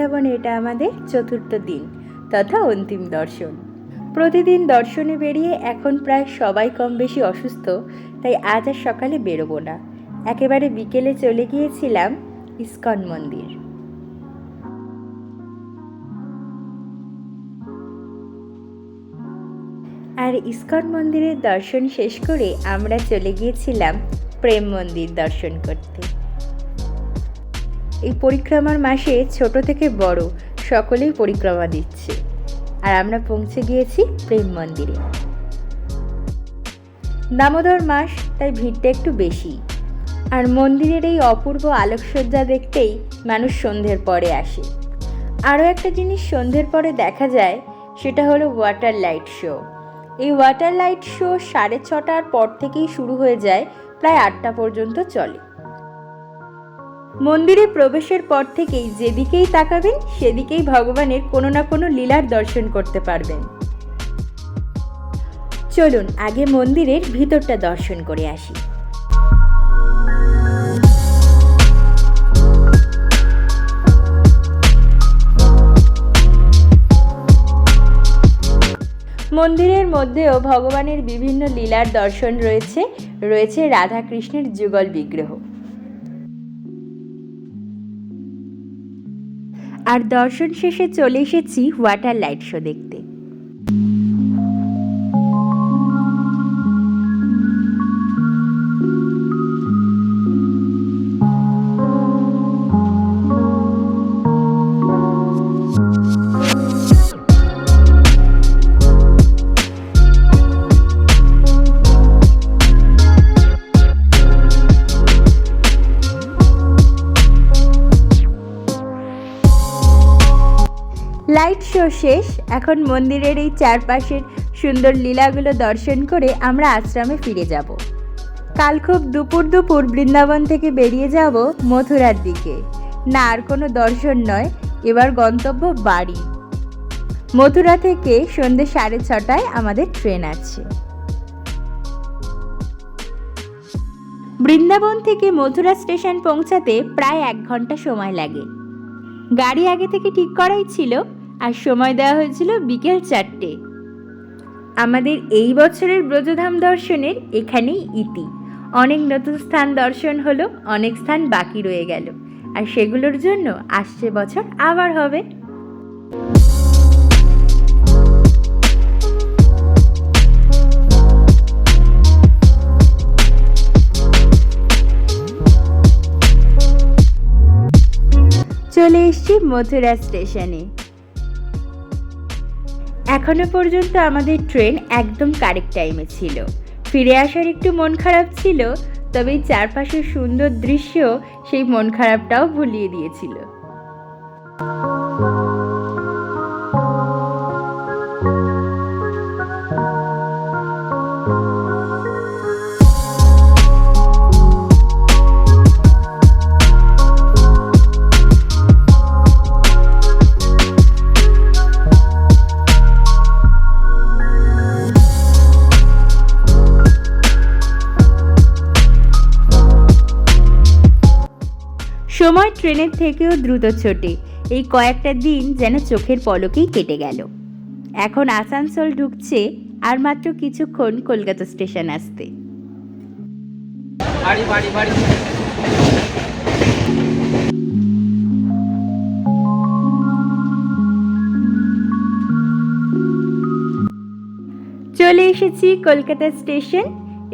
বৃন্দাবনে এটা আমাদের চতুর্থ দিন তথা অন্তিম দর্শন। প্রতিদিন দর্শনে বেরিয়ে এখন প্রায় সবাই কম বেশি অসুস্থ, তাই আজ আর সকালে বেরোবো না, একেবারে বিকেলে চলে গিয়েছিলাম ইস্কন মন্দির। আর ইস্কন মন্দিরের দর্শন শেষ করে আমরা চলে গিয়েছিলাম প্রেম মন্দির দর্শন করতে। এই পরিক্রমার মাসে ছোট থেকে বড় সকলেই পরিক্রমা দিচ্ছে, আর আমরা পৌঁছে গিয়েছি প্রেম মন্দিরে। দামোদর মাস, তাই ভিড়টা একটু বেশি। আর মন্দিরের এই অপূর্ব আলোকসজ্জা দেখতেই মানুষ সন্ধ্যের পরে আসে। আরও একটা জিনিস সন্ধ্যের পরে দেখা যায়, সেটা হলো ওয়াটার লাইট শো। এই ওয়াটার লাইট শো 6:30টার পর থেকেই শুরু হয়ে যায়, প্রায় 8টা পর্যন্ত চলে। মন্দিরে প্রবেশের পর থেকেই যেদিকেই তাকাবেন সেদিকেই ভগবানের কোনো না কোনো লীলার দর্শন করতে পারবেন। চলুন আগে মন্দিরের ভিতরটা দর্শন করে আসি। মন্দিরের মধ্যেও ভগবানের বিভিন্ন লীলার দর্শন রয়েছে রাধা কৃষ্ণের যুগল বিগ্রহ। আর দর্শন শেষে চলে এসেছি ওয়াটার লাইট শো দেখতে। লাইট শো শেষ, এখন মন্দিরের এই চারপাশের সুন্দর লীলাগুলো দর্শন করে আমরা আশ্রমে ফিরে যাব। কাল খুব দুপুর বৃন্দাবন থেকে বেরিয়ে যাব মথুরার দিকে। না, আর কোনো দর্শন নয়, এবার গন্তব্য বাড়ি। মথুরা থেকে সন্ধ্যে 6:30টায় আমাদের ট্রেন আছে। বৃন্দাবন থেকে মথুরা স্টেশন পৌঁছাতে প্রায় 1 ঘন্টা সময় লাগে। গাড়ি আগে থেকে ঠিক করাই ছিল, আর সময় দেওয়া হয়েছিল বিকেল 4টে। আমাদের এই বছরের ব্রজধাম দর্শনের এখানেই ইতি। অনেক নতুন স্থান দর্শন হলো, অনেক স্থান বাকি রয়ে গেল, আর সেগুলোর জন্য আসছে বছর আবার হবে। চলে এসেছি মথুরা স্টেশনে। এখনো পর্যন্ত আমাদের ট্রেন একদম কারেক্ট টাইমে ছিল। ফিরে আসার একটু মন খারাপ ছিল, তবে এই চারপাশের সুন্দর দৃশ্য সেই মন খারাপটাও ভুলিয়ে দিয়েছিল। সময় ট্রেনের থেকেও দ্রুত ছোটে। এই কয়েকটা দিন যেন চোখের পলকেই কেটে গেল। এখন আসানসোল ঢুকছে, আর মাত্র কিছুক্ষণ কলকাতা স্টেশন আসতে। চলে এসেছি কলকাতা স্টেশন।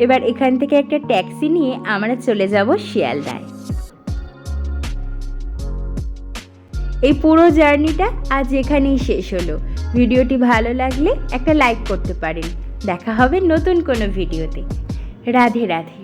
এবার এখান থেকে একটা ট্যাক্সি নিয়ে আমরা চলে যাব শিয়ালদায়। এই পুরো জার্নিটা আজ এখানেই শেষ হলো। ভিডিওটি ভালো লাগলে একটা লাইক করতে পারেন। দেখা হবে নতুন কোনো ভিডিওতে। রাধে রাধে।